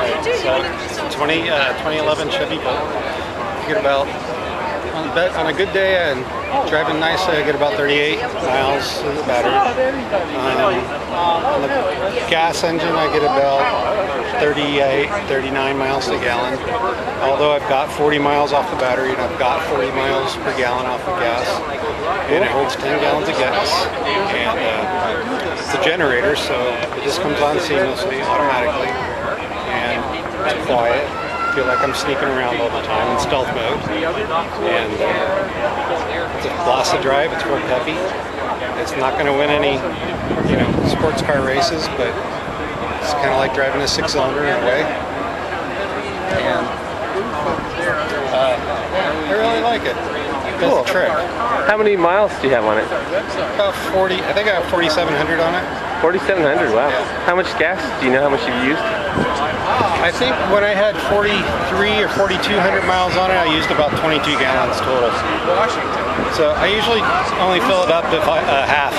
So 2011 Chevy Volt. I get about, on a good day and driving nicely, I get about 38 miles of the battery. On the gas engine, I get about 38, 39 miles a gallon. Although I've got 40 miles off the battery and I've got 40 miles per gallon off of gas. And it holds 10 gallons of gas. And it's a generator, so it just comes on seamlessly, automatically. And it's quiet. I feel like I'm sneaking around all the time in stealth mode. And it's a blast to drive, it's real peppy. It's not going to win any, sports car races, but it's kind of like driving a six-cylinder in a way. And I really like it. It does the trick. How many miles do you have on it? About 40. I think I have 4,700 on it. 4,700. Wow. Yeah. How much gas? Do you know how much you've used? I think when I had 43 or 4,200 miles on it, I used about 22 gallons total. So I usually only fill it up to half.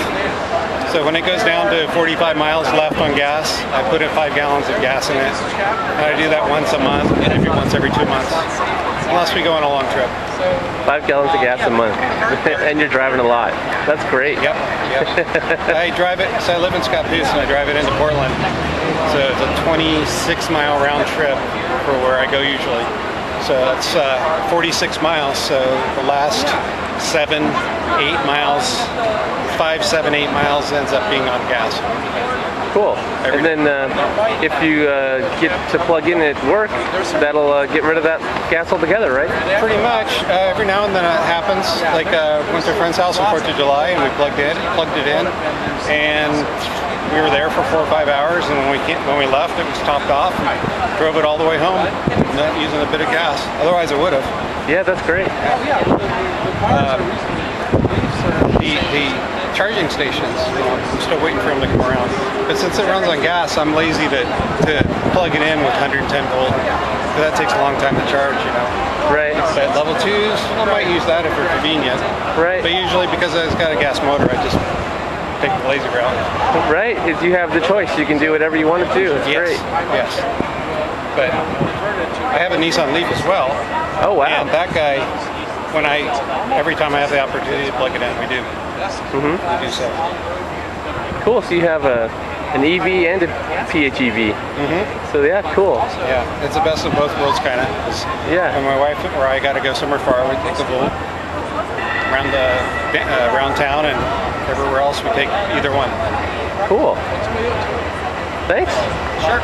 So when it goes down to 45 miles left on gas, I put in 5 gallons of gas in it. And I do that once a month, maybe once every 2 months, unless we go on a long trip. 5 gallons of gas a month, and you're driving a lot. That's great. Yep. I drive it, so I live in Scappoose and I drive it into Portland. So it's a 26-mile round trip for where I go usually. So that's 46 miles. So the last 7, 8 miles, 5, 7, 8 miles ends up being on gas. Cool. And then if you get to plug in at work, that'll get rid of that gas altogether, right? Pretty much. Every now and then it happens. Like went to a friend's house on 4th of July and we plugged it in, and we were there for 4 or 5 hours. And when we left, it was topped off. And drove it all the way home, not using a bit of gas. Otherwise, I would have. Yeah, that's great. The charging stations, I'm still waiting for them to come around. But since it runs on gas, I'm lazy to plug it in with 110 volt. But that takes a long time to charge, Right. But level 2s, I might use that if it's convenient. Right. But usually because it's got a gas motor, I just take the lazy route. Right. If you have the choice, you can do whatever you want to do. It's great. Yes. But I have a Nissan Leaf as well. Oh wow. And that guy, every time I have the opportunity to plug it in, we do. We do so. Cool. So you have an EV and a PHEV. So yeah, cool. Yeah, it's the best of both worlds, kind of. Yeah. When my wife or I got to go somewhere far, we take the Volt. Around town and everywhere else, we take either one. Cool. Thanks. Sure.